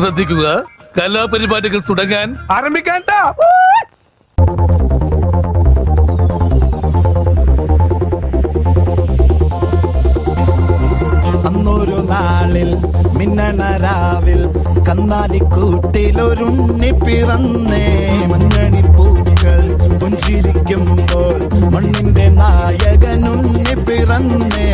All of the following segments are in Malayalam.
ശ്രദ്ധിക്കുക, കലാപരിപാടികൾ തുടങ്ങാൻ ആരംഭിക്കാൻ. അന്നൊരു നാളിൽ മിന്നണരാവിൽ കന്നാലിക്കൂട്ടിലൊരുണ്ണി പിറന്നേ. മഞ്ഞണിപ്പൂക്കൾ പുഞ്ചിരിക്കുമ്പോൾ മണ്ണിന്റെ നായകനുണ്ണി പിറന്നേ.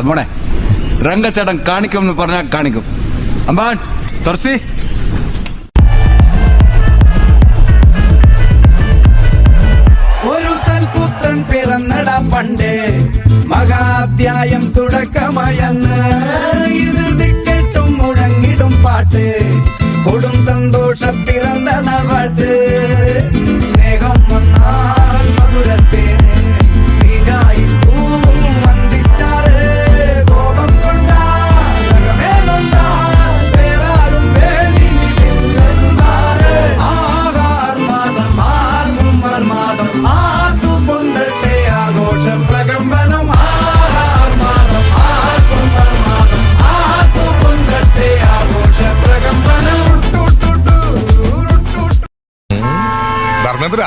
മോനെ, രംഗച്ചേട്ടൻ കാണിക്കും എന്ന് പറഞ്ഞാൽ കാണിക്കും. അമ്പാൻ തുറസി. ഒരു സൽപുത്രൻ പിറന്നട പണ്ട്, മഹാധ്യായം തുടക്കമയന്ന്. ഇത് ദിക്കെട്ടും മുഴങ്ങിടും പാട്ട്, കൊടും സന്തോഷം പിറന്ന നവാട്ട്. സ്നേഹം വന്നാൽ മധുരത്തേന് തീരായി പൂവും വന്ദിച്ചാറ്. കോപം കൊണ്ടാൽ വേറാരും വേണ്ടിയില്ലാറ്. ആകാർമാദം ആർക്കും വർമാദം ആർക്കു പൊന്തട്ടെ ആഘോഷ പ്രകമ്പനം. ആകാർമാദം ആർക്കും വർമാദം ആർക്കു പൊന്തട്ടെ ആഘോഷ പ്രകമ്പനം. ധർമ്മേന്ദ്ര,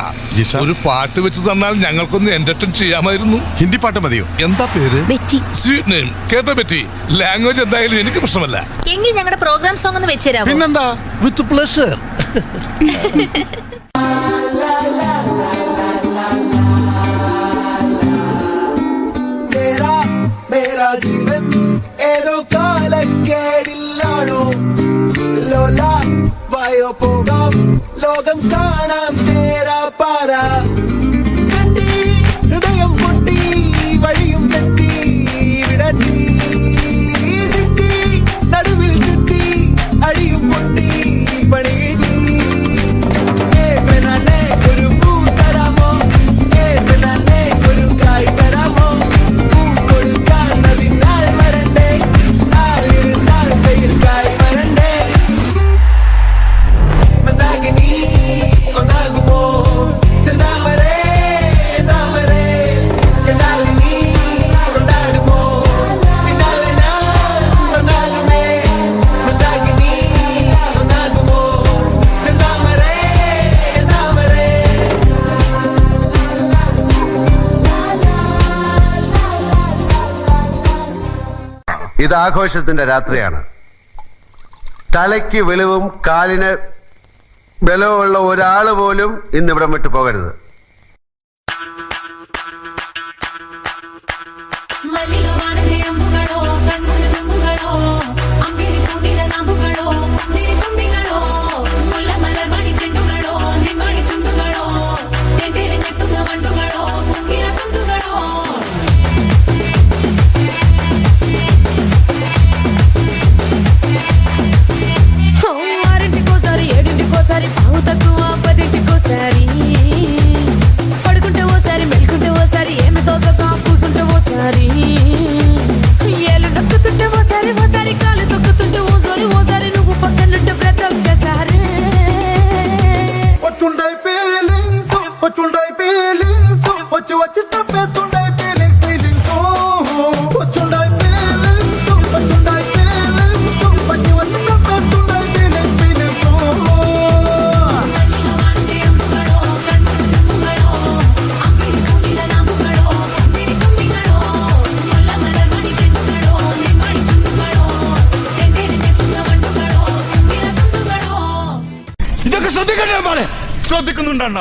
ഒരു പാട്ട് വെച്ച് തന്നാൽ ഞങ്ങൾക്കൊന്ന് എന്റർടൈൻ ചെയ്യാമായിരുന്നു. ഹിന്ദി പാട്ട് മതിയോ? എന്താ പേര്? ബെറ്റി. Sweet name. കേട്ടോ ബെറ്റി? ലാംഗ്വേജ് എന്തായാലും എനിക്ക് പ്രശ്നമല്ല. എങ്കിൽ ഞങ്ങളുടെ പ്രോഗ്രാം സോങ് ഒന്ന് വെച്ചുതരാമോ? പിന്നെന്താ, വിത്ത് പ്ലഷർ. ജീവൻ ഏതോ കാലക്കേടില്ലാണോ. ലോല വായോ പോകാം, ലോകം കാണാം തേരാ പാര. കെട്ടി ഹൃദയം പൊട്ടി വഴിയും തെറ്റി വിടറ്റി. സിറ്റി നടുവിൽ ചുറ്റി അടിയും പൊട്ടി പണി കിട്ടി. ഒരു പൂ തരാമോ, ഒരു കായ് തരാമോ. പൂ കൊടുക്കാൻ അതിനാൽ വരണ്ടേ, ആളിരുന്നാൽ വെയിൽ കായ് വരണ്ടേ. മന്ദാകിനി ഒന്നാകുമോ ചെന്താമരേ താമരേ. കണ്ടാലിനി കൊണ്ടാടുമോ പിന്നാലെ ഞാൻ വന്നാലുമേ. മന്ദാകിനി ഒന്നാകുമോ ചെന്താമരേ താമരേ. ഇത് ആഘോഷത്തിന്റെ രാത്രിയാണ്. തലയ്ക്ക് വെളിവും കാലിന് ബലവുമുള്ള ഒരാൾ പോലും ഇന്നിവിടം വിട്ടു പോകരുത്. ఆరింటికోసారి ఏడింటికోసారి పావు తక్కువ 10ంటికోసారి ശ്രദ്ധിക്കുന്നുണ്ടണ്ണ